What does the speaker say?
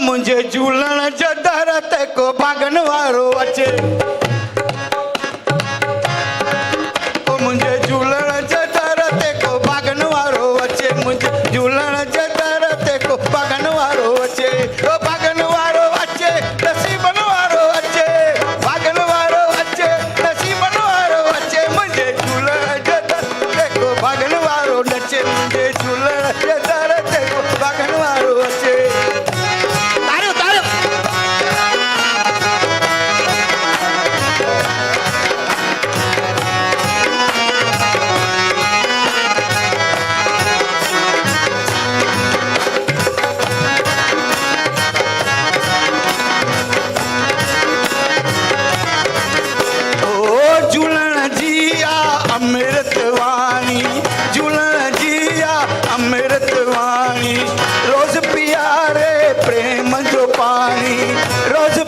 मुझे झूलण जो दर ते को भागन वारो अचे मुझे झूलण जो दर ते को भागन वारो अचे मुझे झूलण जो दर ते को भागन वारो अचे भागन वारो अचे नसीबन वारो अचे भागन वारो अचे नसीबन वारो अचे मुझे झूलण जो दर ते को भागन वारो नचे मुझे झूलण जो दर ते को भागन वारो अचे अमृतवाणी झूलण जिया अमृतवाणी रोज पियारे प्रेम जो पानी रोज